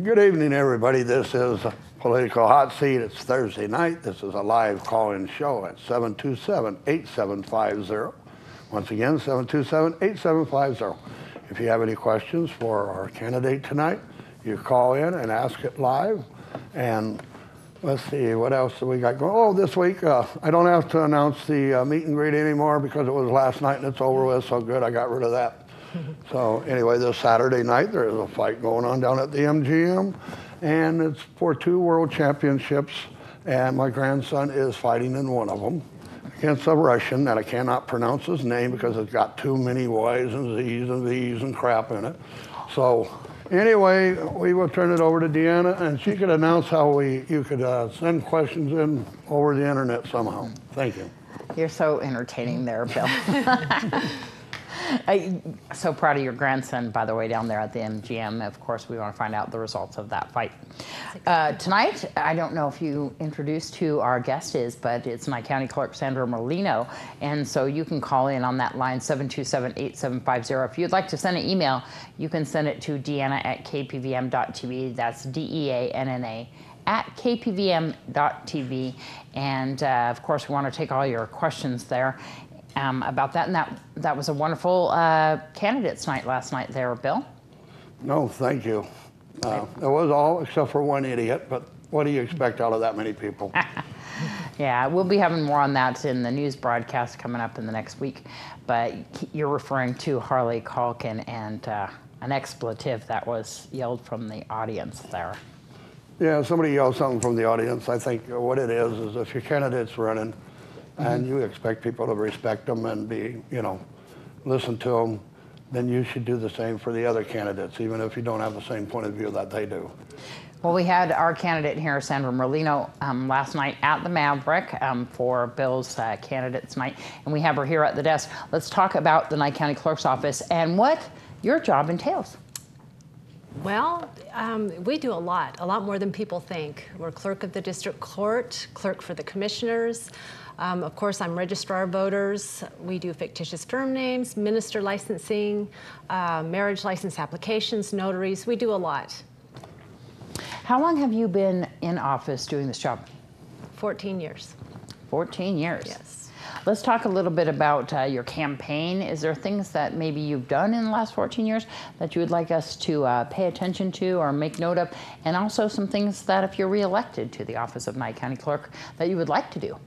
Good evening, everybody. This is Political Hot Seat. It's Thursday night. This is a live call-in show at 727-8750. Once again, 727-8750. If you have any questions for our candidate tonight, you call in and ask it live. And let's see, what else do we got going? Oh, this week, I don't have to announce the meet and greet anymore because it was last night and it's over with, so good, I got rid of that. So anyway, this Saturday night, there is a fight going on down at the MGM, and it's for 2 world championships, and my grandson is fighting in one of them against a Russian that I cannot pronounce his name because it's got too many Y's and Z's and V's and crap in it. So anyway, we will turn it over to Deanna, and she could announce how you could send questions in over the internet somehow. Thank you. You're so entertaining there, Bill. I'm so proud of your grandson, by the way, down there at the MGM. Of course, we want to find out the results of that fight. Tonight, I don't know if you introduced who our guest is, but it's Nye County Clerk Sandra Merlino. And so you can call in on that line, 727-8750. If you'd like to send an email, you can send it to deanna@kpvm.tv. That's DEANNA at kpvm.tv. And of course, we want to take all your questions there. About that, and that was a wonderful candidates night last night there, Bill. No, thank you. It was all except for one idiot, but what do you expect out of that many people? Yeah, we'll be having more on that in the news broadcast coming up in the next week, but you're referring to Harley Calkin and an expletive that was yelled from the audience there. Yeah, somebody yelled something from the audience. I think what it is if your candidate's running, and you expect people to respect them and be, listen to them, then you should do the same for the other candidates, even if you don't have the same point of view that they do. Well, we had our candidate here, Sandra Merlino, last night at the Maverick for Bill's candidates night, and we have her here at the desk. Let's talk about the Nye County Clerk's Office and what your job entails. Well, we do a lot more than people think. We're clerk of the district court, clerk for the commissioners. Of course, I'm registrar of voters. We do fictitious firm names, minister licensing, marriage license applications, notaries. We do a lot. How long have you been in office doing this job? 14 years. 14 years? Yes. Let's talk a little bit about your campaign. Is there things that maybe you've done in the last 14 years that you would like us to pay attention to or make note of? And also some things that if you're reelected to the office of Nye County Clerk that you would like to do?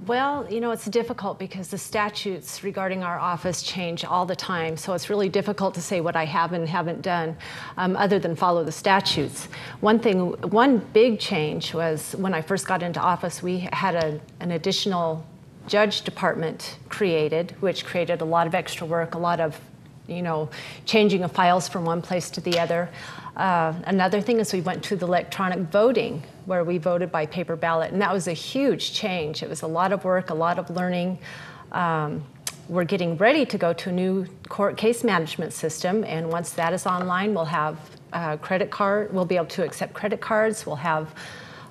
Well, it's difficult because the statutes regarding our office change all the time. So it's really difficult to say what I have and haven't done other than follow the statutes. One big change was when I first got into office, we had an additional judge department created, which created a lot of extra work, a lot of changing of files from one place to the other. Another thing is we went to the electronic voting where we voted by paper ballot, and that was a huge change. It was a lot of work, a lot of learning. We're getting ready to go to a new court case management system, and once that is online, we'll have we'll be able to accept credit cards. We'll have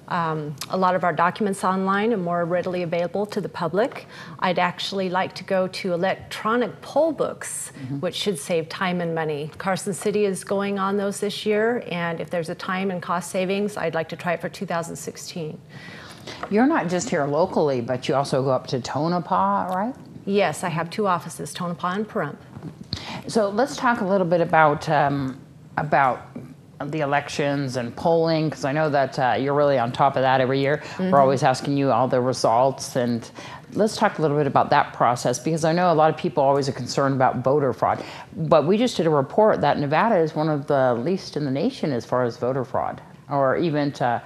a lot of our documents online and more readily available to the public. I'd actually like to go to electronic poll books, which should save time and money. Carson City is going on those this year, and if there's a time and cost savings, I'd like to try it for 2016. You're not just here locally, but you also go up to Tonopah, right? Yes, I have 2 offices, Tonopah and Pahrump. So let's talk a little bit about the elections and polling, because I know that you're really on top of that every year. We're always asking you all the results, and let's talk a little bit about that process, because I know a lot of people always are concerned about voter fraud, but we just did a report that Nevada is one of the least in the nation as far as voter fraud, or even the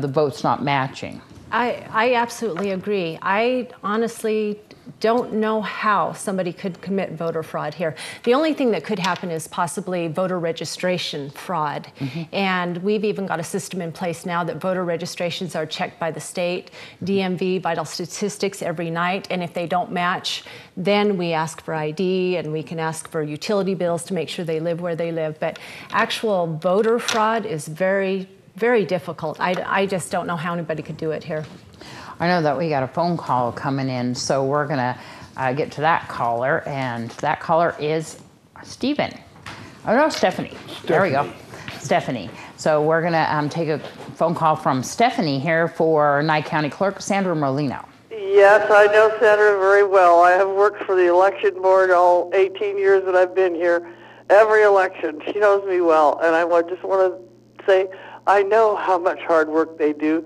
votes not matching. I absolutely agree. I honestly don't know how somebody could commit voter fraud here. The only thing that could happen is possibly voter registration fraud. And we've even got a system in place now that voter registrations are checked by the state, DMV, vital statistics every night. And if they don't match, then we ask for ID and we can ask for utility bills to make sure they live where they live. But actual voter fraud is very, very difficult. I just don't know how anybody could do it here. I know that we got a phone call coming in, so we're gonna get to that caller, and that caller is Stephen. Oh no, Stephanie. There we go. Stephanie. So we're going to take a phone call from Stephanie here for Nye County Clerk Sandra Merlino. Yes, I know Sandra very well. I have worked for the election board all 18 years that I've been here. Every election, she knows me well, and just want to say I know how much hard work they do,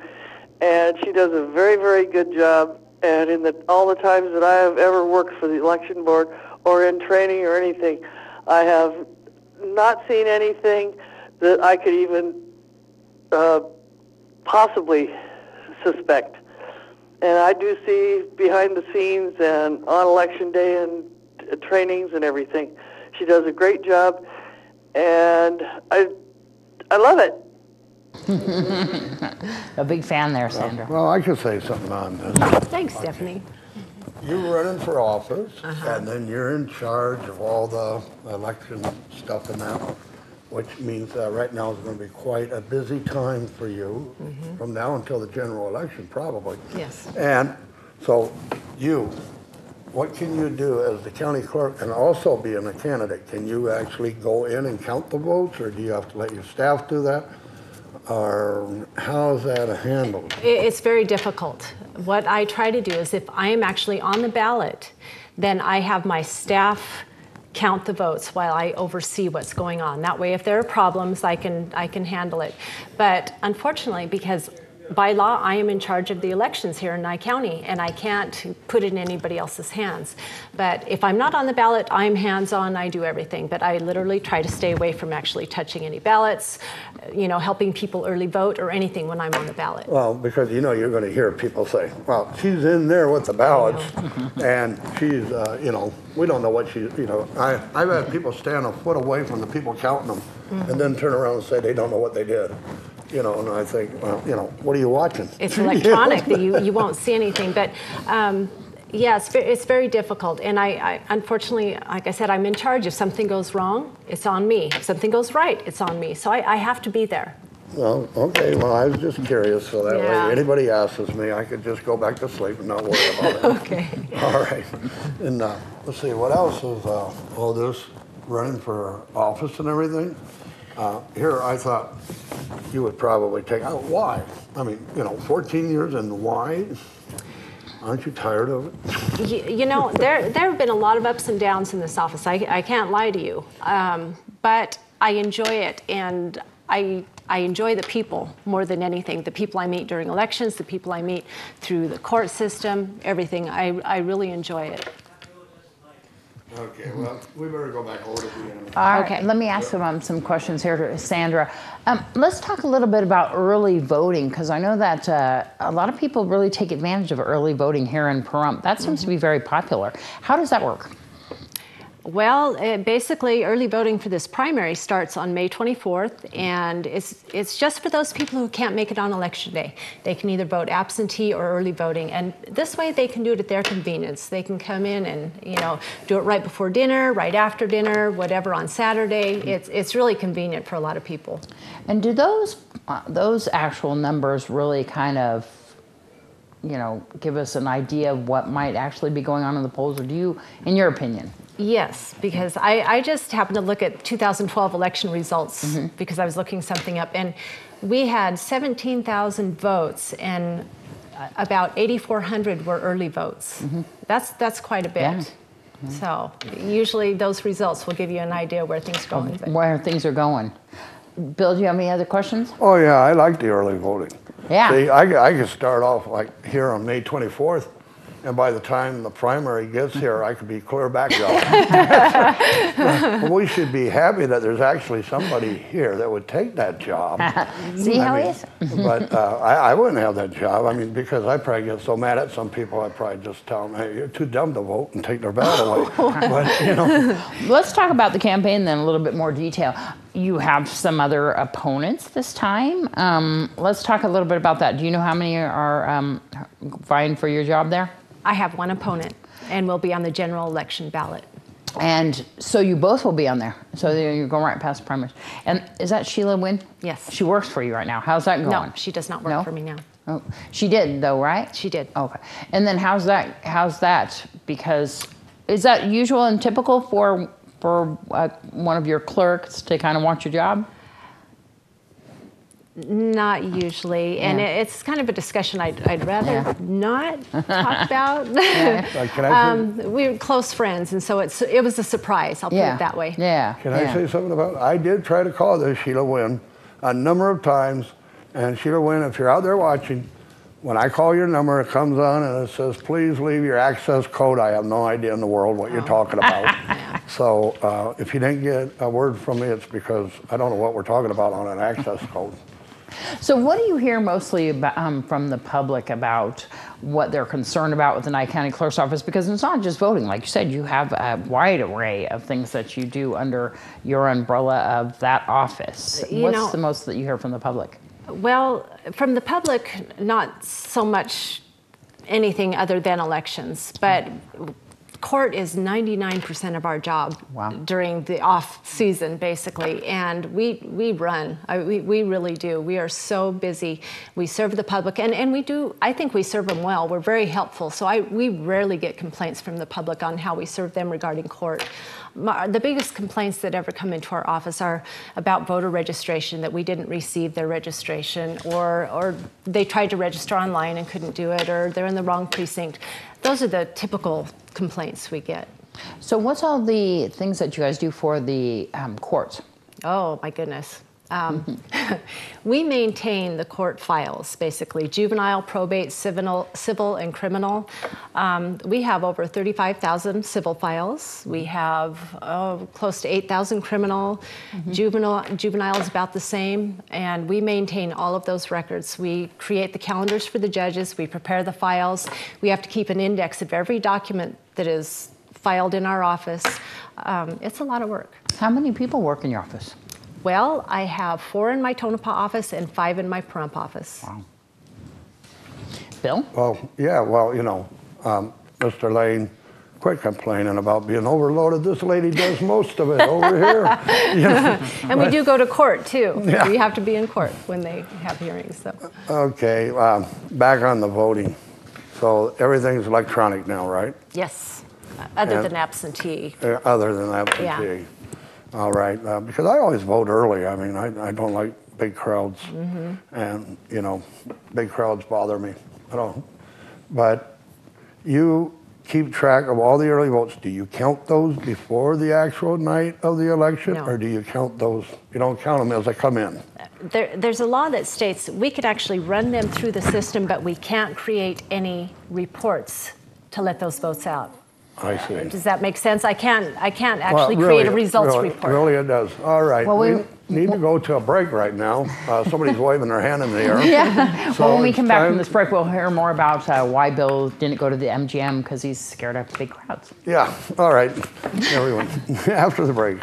and she does a very, very good job. And in all the times that I have ever worked for the election board or in training or anything, I have not seen anything that I could even possibly suspect. And I do see behind the scenes and on election day and trainings and everything. She does a great job, and I love it. A big fan there, Sandra. Well, I could say something on this. Thanks, Stephanie. You're running for office, and then you're in charge of all the election stuff and that, which means right now is going to be quite a busy time for you from now until the general election, probably. Yes. And so what can you do as the county clerk and also being a candidate? Can you actually go in and count the votes, or do you have to let your staff do that? Or how is that handled? It's very difficult. What I try to do is if I am actually on the ballot, then I have my staff count the votes while I oversee what's going on. That way, if there are problems, I can handle it. But unfortunately, because by law, I am in charge of the elections here in Nye County, and I can't put it in anybody else's hands. But if I'm not on the ballot, I'm hands-on, I do everything. But I literally try to stay away from actually touching any ballots, helping people early vote or anything when I'm on the ballot. Well, because you're going to hear people say, well, she's in there with the ballots, and she's, we don't know what she's, I've had people stand a foot away from the people counting them, and then turn around and say they don't know what they did. And I think, well, what are you watching? It's electronic, that you won't see anything. But yeah, it's very difficult. And I unfortunately, like I said, I'm in charge. If something goes wrong, it's on me. If something goes right, it's on me. So I have to be there. Well, okay. Well, I was just curious, so that way anybody asks me, I could just go back to sleep and not worry about it. Okay. All right. And let's see, what else is all this running for office and everything? Here, I thought you would probably take out why. I mean, 14 years and why? Aren't you tired of it? There have been a lot of ups and downs in this office. I can't lie to you. But I enjoy it, and I enjoy the people more than anything. The people I meet during elections, the people I meet through the court system, everything. I really enjoy it. Okay, well, we better go back over to the end. All right, Okay. let me ask some questions here to Sandra. Let's talk a little bit about early voting, because I know that a lot of people really take advantage of early voting here in Pahrump. That seems to be very popular. How does that work? Well, basically, early voting for this primary starts on May 24th, and it's just for those people who can't make it on election day. They can either vote absentee or early voting, and this way they can do it at their convenience. They can come in and do it right before dinner, right after dinner, whatever on Saturday. It's really convenient for a lot of people. And do those actual numbers really kind of give us an idea of what might actually be going on in the polls, or do you, in your opinion? Yes, because I just happened to look at 2012 election results because I was looking something up, and we had 17,000 votes, and about 8,400 were early votes. That's quite a bit. Yeah. So usually those results will give you an idea where things are going. Where things are going. Bill, do you have any other questions? Oh, yeah, I like the early voting. Yeah. See, I could start off like here on May 24th, and by the time the primary gets here, I could be clear back job. We should be happy that there's actually somebody here that would take that job. See how he is? But I wouldn't have that job. I mean, because I probably get so mad at some people, I'd probably just tell them, hey, you're too dumb to vote, and take their ballot away. But, Let's talk about the campaign then in a little bit more detail. You have some other opponents this time. Let's talk a little bit about that. Do you know how many are vying for your job there? I have one opponent, and will be on the general election ballot. And so you both will be on there. So you're going right past the primaries. And is that Sheila Wynn? Yes. She works for you right now. How's that going? No, she does not work for me now. Oh, she did though, right? She did. Okay. And then how's that? Because is that usual and typical for one of your clerks to kind of want your job? Not usually, and Yeah. it's kind of a discussion I'd rather Yeah. not talk about. Can I say, We're close friends, and so it was a surprise. I'll put Yeah. it that way. Yeah. can I say something about it? I did try to call this Sheila Wynn a number of times. And Sheila Wynn, if you're out there watching, when I call your number, it comes on and it says, please leave your access code. I have no idea in the world what you're talking about. So if you didn't get a word from me, it's because I don't know what we're talking about on an access code. So what do you hear mostly about, from the public about what they're concerned about with the Nye County Clerk's Office? Because it's not just voting. Like you said, you have a wide array of things that you do under your umbrella of that office. What's the most that you hear from the public? Well, from the public, not so much anything other than elections, but court is 99% of our job during the off season, basically, and we run. We really do. We are so busy. We serve the public, and we do. I think we serve them well. We're very helpful. So we rarely get complaints from the public on how we serve them regarding court. The biggest complaints that ever come into our office are about voter registration, that we didn't receive their registration, or they tried to register online and couldn't do it, or they're in the wrong precinct. Those are the typical complaints we get. So what's all the things that you guys do for the courts? Oh, my goodness. We maintain the court files, basically, juvenile, probate, civil, and criminal. We have over 35,000 civil files. We have close to 8,000 criminal. Juvenile is about the same, and we maintain all of those records. We create the calendars for the judges. We prepare the files. We have to keep an index of every document that is filed in our office. It's a lot of work. How many people work in your office? Well, I have 4 in my Tonopah office and 5 in my Pahrump office. Wow. Bill? Well, yeah, well, Mr. Lane, quit complaining about being overloaded. This lady does most of it over here. And we do go to court, too. Yeah. We have to be in court when they have hearings. So. Okay, back on the voting. So everything's electronic now, right? Yes, other than absentee. Other than absentee. All right, because I always vote early. I mean, I don't like big crowds, and big crowds bother me. I don't. But you keep track of all the early votes. Do you count those before the actual night of the election, or do you count those? You don't count them as they come in. There's a law that states we could actually run them through the system, but we can't create any reports to let those votes out. I see. Does that make sense? I can't actually create a results report. Really, it does. All right. Well, we need to go to a break right now. Somebody's waving their hand in the air. Yeah. So well, when we come back from this break, we'll hear more about why Bill didn't go to the MGM because he's scared of big crowds. Yeah. All right. Everyone. After the break.